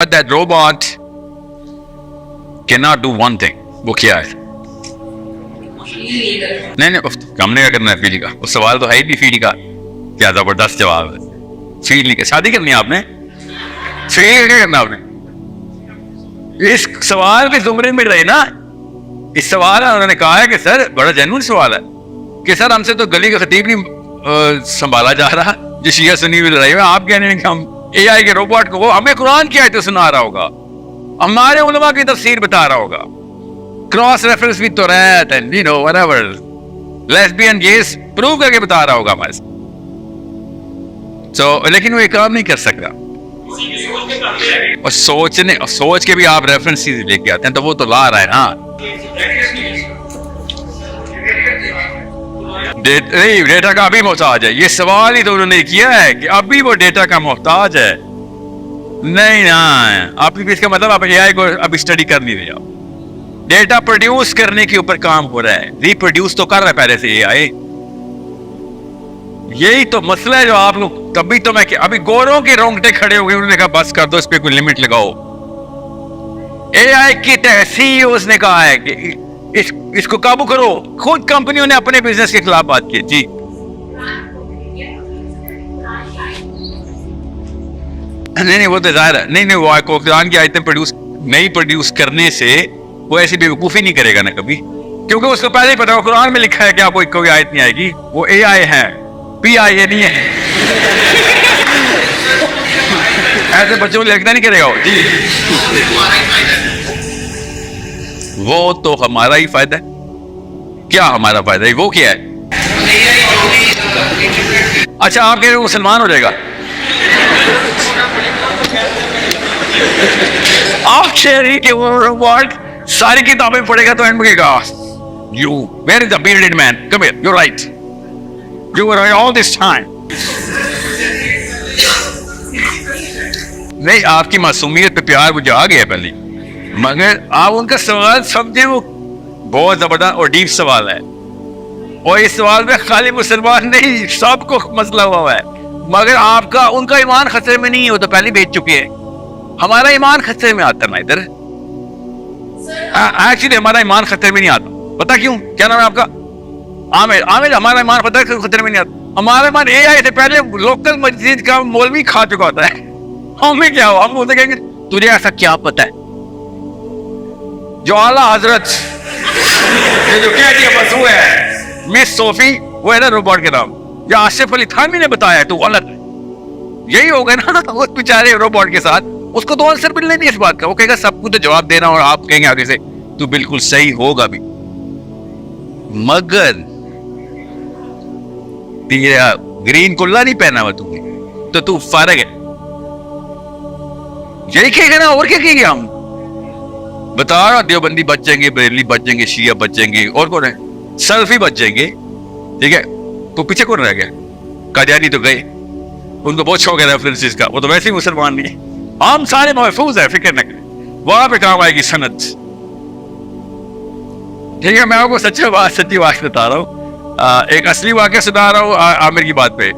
But that robot cannot do one thing. وہ کیا ہے؟ نہیں ہم نے کیا کرنا ہے فیل کا؟ وہ سوال تو ہے ہی نہیں فیل کا. کیا زبردست جواب ہے. فیل نہیں. شادی کرنی ہے آپ نے؟ فیل کیا کرنا آپ نے؟ اس سوال کے زمرے میں رہے نا. اس سوال انہوں نے کہا ہے کہ سر بڑا جینوئن سوال ہے کہ سر ہم سے تو گلی کا خطیب نہیں سنبھالا جا رہا جو شیعہ سنی ہوئی لڑائی میں. آپ کہنے ہیں کہ ہم اے آئی کے روبوٹ کو وہ ہمیں قرآن کی آیتیں سنا رہا ہوگا, ہمارے علماء کی تفسیر بتا رہا ہوگا, کراس ریفرنس بھی تو رہتا ہے, you know whatever lesbian gays prove کر کے بتا رہا ہوگا ہمارے ساتھ. لیکن وہ یہ کام نہیں کر سکتا. اور سوچ کے بھی آپ ریفرنس لے کے آتے ہیں تو وہ تو لا رہا ہے نا. ڈیٹا کا ابھی محتاج ہے. یہ سوال ہی تو انہوں نے کیا ہے کہ ابھی وہ ڈیٹا کا محتاج ہے. نہیں نا, آپ کی اس کا مطلب آپ اے آئی کو ابھی اسٹڈی کر نہیں رہے. ڈیٹا پروڈیوس کرنے کے اوپر کام ہو رہا ہے, ریپروڈیوس تو کر رہا ہے پہلے سے اے آئی. یہی تو مسئلہ ہے جو آپ لوگ. تبھی تو میں ابھی گوروں کے رونگٹے کھڑے ہو گئے, انہوں نے کہا بس کر دو, اس پہ کوئی لمٹ لگاؤ. اے آئی کی تحصیل اس نے کہا ہے کہ اس کو قابو کرو. خود کمپنیوں نے اپنے بزنس کے خلاف بات کی. جی نہیں وہ تو ظاہر ہے. نہیں وہ قرآن کی آیتیں پروڈیوس کرنے سے وہ ایسی بیوقوفی نہیں کرے گا نا کبھی, کیونکہ اس کو پہلے ہی پتا ہے قرآن میں لکھا ہے کہ آپ کو کوئی آیت نہیں آئے گی. وہ اے آئی ہے, پی آئی اے نہیں ہے. ایسے بچوں کو لکھنا نہیں کرے گا. جی وہ تو ہمارا ہی فائدہ ہے. کیا ہمارا فائدہ ہے؟ وہ کیا ہے؟ اچھا آپ کہہ رہے مسلمان ہو جائے گا. آپ کہہ رہی کہ وہ روبوٹ ساری کتابیں پڑھے گا تو اینڈ میں کہے گا you where is the bearded man, come here, you're right, you were right all this time. نہیں آپ کی معصومیت پہ پیار مجھے آ گیا پہلے, مگر آپ ان کا سوال سمجھیں وہ بہت زبردست اور ڈیپ سوال ہے. اور اس سوال میں خالی مسلمان نہیں سب کو مسئلہ ہوا ہے. مگر آپ کا ان کا ایمان خطرے میں نہیں ہے, وہ تو پہلے بیچ چکے ہیں. ہمارا ایمان خطرے میں آتا ہے نا ادھر. ایکچولی ہمارا ایمان خطرے میں نہیں آتا. پتا کیوں؟ کیا نام ہے آپ کا؟ عامر. ہمارا ایمان پتا ہے خطرے میں نہیں آتا. ہمارا ایمان اے آئی سے پہلے لوکل مسجد کا مولوی کھا چکا ہوتا ہے. ہمیں کیا ہو, ہم بولتے کہیں گے تجھے ایسا کیا پتا ہے جو اعلیٰ حضرت جو کہہ دیا بس وہ ہے مس صوفی, وہ ہے نا روبوٹ کے نام, یا آصف علی تھانوی نے بتایا تو غلط ہے. یہی ہوگا نا اس بیچارے روبوٹ کے ساتھ. اس کو تو آنسر ملنا نہیں اس بات کا. وہ کہے گا سب کو تو جواب دینا اور آپ کہیں گے آگے سے تو بالکل صحیح ہوگا بھی, مگر تیرا گرین کلا نہیں پہنا ہوا تم نے تو تو فارغ ہے. یہی کہے گا نا, اور کیا کہیں گے ہم؟ بتا رہا دیوبندی بچ جائیں گے, بریلوی بچ جائیں گے, شیعہ بچ جائیں گے, اور کون ہے سلفی بچ جائیں گے. ٹھیک ہے, تو پیچھے کون رہ گیا؟ قادیانی تو گئے, ان کو بہت شوق ہے ریفرنسز کا, وہ تو ویسے ہی مسلمان نہیں ہے. ہم سارے محفوظ ہیں, فکر نہ کریں, وہاں پہ کام آئے گی سند. ٹھیک ہے, میں آپ کو سچی بات بتا رہا ہوں. ایک اصلی واقعہ سنا رہا ہوں عامر کی بات پہ.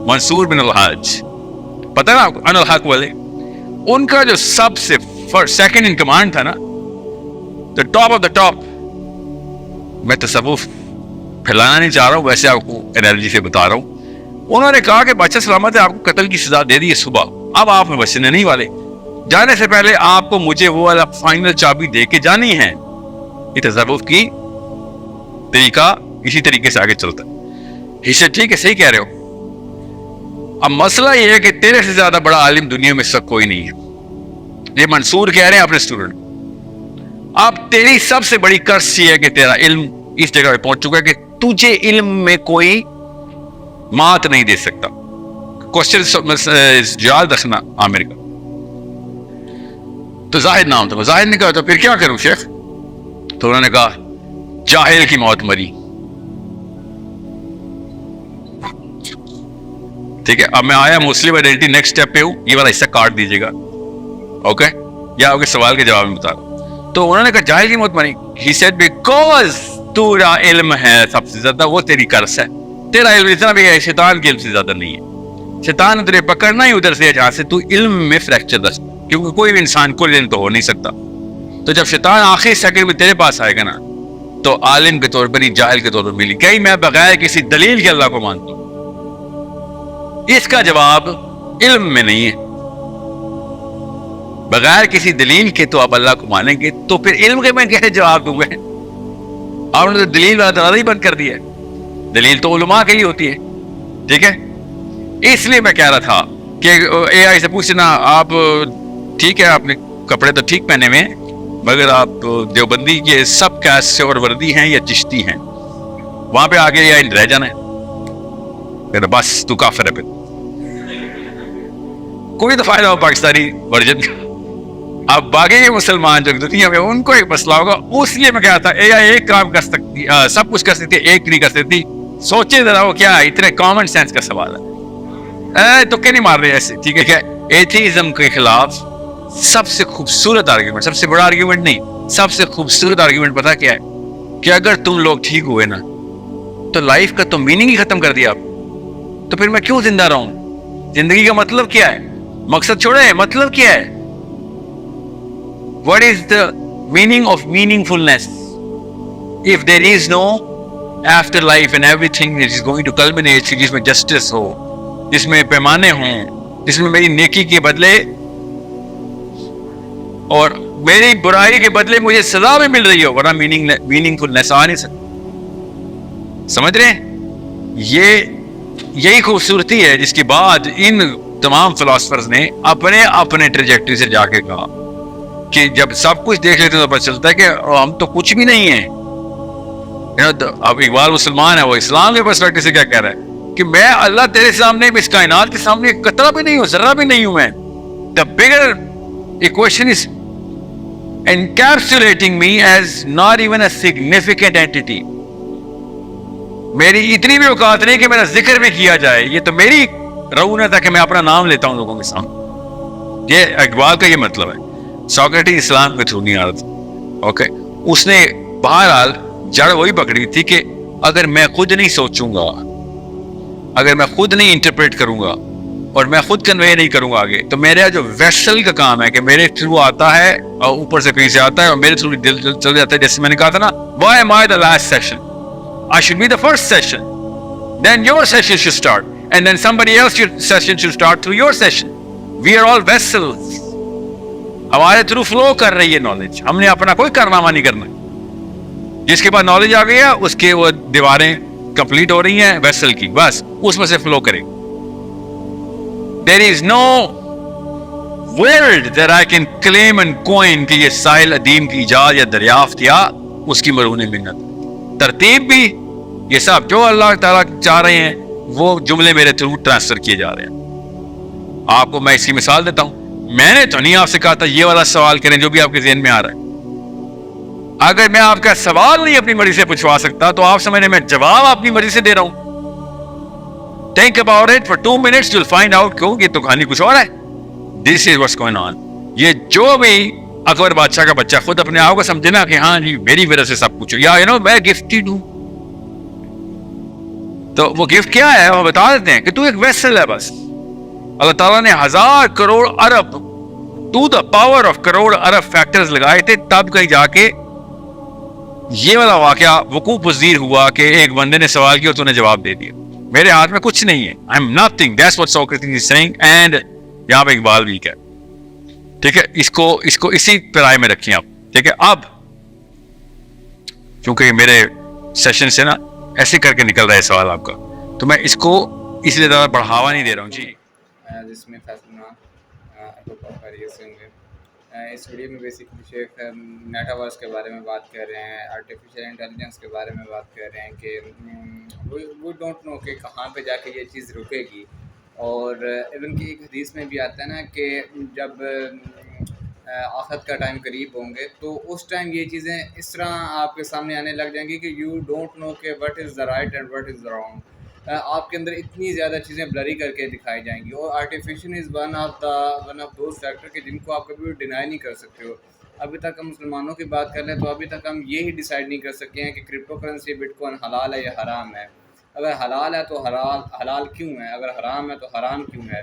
منصور بن الحاج, پتہ ہے نا آپ کو, ان الحق والے, ان کا جو سب سے سیکنڈ ان کمانڈ تھا نا, the top of the top. میں تصوف پھیلانا نہیں چاہ رہا ہوں, ویسے آپ کو انرجی سے بتا رہا ہوں. انہوں نے کہا کہ بادشاہ سلامت ہے, آپ کو قتل کی سزا دے دی صبح, اب آپ میں بچنے نہیں والے. جانے سے پہلے آپ کو مجھے وہ والا فائنل چابی دے کے جانی ہے. یہ تصوف کی طریقہ اسی طریقے سے آگے چلتا ہے. اسے ٹھیک ہے, صحیح کہہ رہے ہو. اب مسئلہ یہ ہے کہ تیرے سے زیادہ بڑا عالم دنیا میں سب کوئی نہیں ہے. یہ منصور کہہ رہے ہیں اپنے اسٹوڈنٹ. اب تیری سب سے بڑی کرس یہ ہے کہ تیرا علم اس جگہ پہ پہنچ چکا ہے کہ تجھے علم میں کوئی مات نہیں دے سکتا. کوشچن یاد رکھنا عامر کا. تو زاہد نام تھا. زاہد نے کہا تو پھر کیا کروں شیخ؟ تو انہوں نے کہا جاہل کی موت مری. ٹھیک ہے, اب میں آیا مسلم آئیڈینٹی نیکسٹ اسٹیپ پہ ہوں, یہ والا حصہ کاٹ دیجیے گا. اوکے, یا آپ کے سوال کے جواب میں بتا رہا ہوں. تو انہوں نے کہا جاہل کی موت مری. ہی سیڈ بیکاز تیرا علم ہے سب سے زیادہ, وہ تیری کرس ہے. تیرا علم اتنا بھی ہے, شیطان کے علم سے زیادہ نہیں ہے. شیطان نے تجھے پکڑنا ہی ادھر سے جہاں سے تو علم میں فریکچر کیونکہ کوئی بھی انسان کل علم تو ہو نہیں سکتا. تو جب شیطان آخری سیکنڈ میں تیرے پاس آئے گا نا تو عالم کے طور پر نہیں جاہل کے طور پر ملی کہیں میں بغیر کسی دلیل کے اللہ کو مانتا ہوں. اس کا جواب علم میں نہیں ہے. بغیر کسی دلیل کے تو آپ اللہ کو مانیں گے تو پھر علم کے میں کیسے جواب دوں گے؟ آپ نے تو دلیل والا دروازہ ہی بند کر دیا ہے. دلیل تو علماء کے ہی ہوتی ہے. ٹھیک ہے, اس لیے میں کہہ رہا تھا کہ اے آئی سے پوچھنا آپ ٹھیک ہے آپ نے کپڑے تو ٹھیک پہنے ہوئے ہیں مگر آپ دیوبندی کے سب کیسٹ سے اور وردی ہیں یا چشتی ہیں, وہاں پہ آگے اے آئی رہ جانا ہے بس تو کافر ہے. پھر کوئی تو فائدہ ہو پاکستانی ورژن کا. اب باقی کے مسلمان جو دنیا میں ان کو ایک مسئلہ ہوگا. اس لیے میں کہا تھا اے آئی ایک کام کر سکتی سب کچھ کر سکتی ایک نہیں کر سکتی. سوچے ذرا وہ کیا ہے, اتنے کامن سینس کا سوال ہے تو کیا نہیں مار رہے ایسے. ٹھیک ہے کیا ایتھیزم کے خلاف سب سے خوبصورت آرگیومنٹ, سب سے بڑا آرگیومنٹ نہیں, سب سے خوبصورت آرگیومنٹ پتا کیا ہے کہ اگر تم لوگ ٹھیک ہوئے نا تو لائف کا تو میننگ ہی ختم کر دیا آپ. تو پھر میں کیوں زندہ رہوں؟ زندگی کا مطلب کیا ہے؟ مقصد چھوڑے, مطلب کیا ہے؟ What is the meaning of meaningfulness if there is no afterlife and everything is going to culminate, جس میں جسٹس ہو, جس میں پیمانے ہوں, جس میں میری نیکی کے بدلے اور میری برائی کے بدلے مجھے سزا بھی مل رہی ہو, ورنہ میننگ فلنس آ نہیں سکتی. سمجھ رہے ہیں؟ یہی خوبصورتی ہے جس کے بعد ان تمام فلاسفرز نے اپنے اپنے ٹریجیکٹری سے جا کے کہا کہ جب سب کچھ دیکھ لیتے تو پتہ چلتا ہے کہ ہم تو کچھ بھی نہیں ہیں. اب اقبال مسلمان ہے, وہ اسلام کے پرسپیکٹو سے کیا کہہ رہا ہے کہ میں اللہ تیرے سامنے, اس کائنات کے سامنے ایک قطرہ بھی نہیں ہوں, ذرہ بھی نہیں ہوں میں. The bigger equation is encapsulating me as not even a significant entity. میری اتنی بھی اوقات نہیں کہ میرا ذکر بھی کیا جائے. یہ تو میری رعونت ہے کہ میں اپنا نام لیتا ہوں لوگوں کے سامنے. یہ اقبال کا یہ مطلب ہے. سوکریٹس اسلام کے تھرو نہیں آ رہا تھا. اوکے, اس نے بہرحال جڑ وہی پکڑی تھی کہ اگر میں خود نہیں سوچوں گا, اگر میں خود نہیں انٹرپریٹ کروں گا اور میں خود کنوے نہیں کروں گا آگے, تو میرا جو ویسل کا کام ہے کہ میرے تھرو آتا ہے اور اوپر سے کہیں سے آتا ہے اور میرے تھرو دل چل جاتا ہے. جیسے میں نے کہا تھا نا, why am I the last session? I should be the first session. Then your session should start. And then somebody else's session should start through your session. We are all vessels. ہمارے through flu کر رہی ہے knowledge. ہم نے اپنا کوئی کارنامہ نہیں کرنا. جس کے بعد نالج آ گئی ہے اس کے وہ دیواریں کمپلیٹ ہو رہی ہیں ویسل کی, بس اس میں سے فلو کرے. There is no world that I can claim and coin کہ یہ ساحل ادیم کی ایجاد یا دریافت یا اس کی مرہون منت. ترتیب بھی یہ سب جو اللہ تعالیٰ چاہ رہے ہیں وہ جملے میرے تھرو ٹرانسفر کیے جا رہے ہیں. آپ کو میں اس کی مثال دیتا ہوں. میں نے تو نہیں آپ سے کہا تھا یہ والا سوال کریں جو بھی آپ کے ذہن میں آ رہا ہے. اگر میں آپ کا سوال نہیں اپنی مرضی سے پوچھوا سکتا تو آپ سمجھنے میں جواب اپنی مرضی سے دے رہا ہوں. Think about it for 2 minutes, you'll find out کیوں یہ تو کہانی کچھ اور ہے. This is what's going on. یہ جو بھی اکبر بادشاہ کا بچہ خود اپنے آپ کو سمجھے نا کہ ہاں جی میری وجہ سے سب کچھ, یا میں گفٹڈ ہوں, تو وہ گفٹ کیا ہے وہ بتا دیتے ہیں کہ تو ایک ویسل ہے بس. اللہ تعالیٰ نے 1000 کروڑ ارب to the power of crore ارب فیکٹرز لگائے تھے, تب کہیں جا کے یہ والا واقعہ وقوع پذیر ہوا کہ ایک بندے نے سوال کیا اور تو نے جواب دے دیا. میرے ہاتھ میں کچھ نہیں ہے. I am nothing. That's what Socrates is saying. And یہاں پہ اقبال بھی کہہ. ٹھیک ہے, اس کو اسی پرائے میں رکھیں آپ. ٹھیک ہے, اب کیونکہ میرے سیشن سے نا ایسے کر کے نکل رہا ہے سوال آپ کا, تو میں اس کو اس لیے زیادہ بڑھاوا نہیں دے رہا ہوں. جی جس میں اس ویڈیو میں بیسکلی شیخ میٹاورس کے بارے میں بات کر رہے ہیں, آرٹیفیشیل انٹیلیجنس کے بارے میں بات کر رہے ہیں کہ وی ڈونٹ نو کہ کہاں پہ جا کے یہ چیز رکے گی. اور ایون کہ ایک حدیث میں بھی آتا ہے نا کہ جب آخرت کا ٹائم قریب ہوں گے تو اس ٹائم یہ چیزیں اس طرح آپ کے سامنے آنے لگ جائیں گی کہ یو ڈونٹ نو کہ what is the right and what is the wrong. آپ کے اندر اتنی زیادہ چیزیں بلری کر کے دکھائی جائیں گی. اور artificial is one of those factor کہ جن کو آپ کبھی بھی ڈینائی نہیں کر سکتے ہو. ابھی تک ہم مسلمانوں کی بات کر لیں تو ابھی تک ہم یہی ڈیسائیڈ نہیں کر سکے ہیں کہ کرپٹو کرنسی بٹ کوائن حلال ہے یا حرام ہے. اگر حلال ہے تو حلال کیوں ہے, اگر حرام ہے تو حرام کیوں ہے.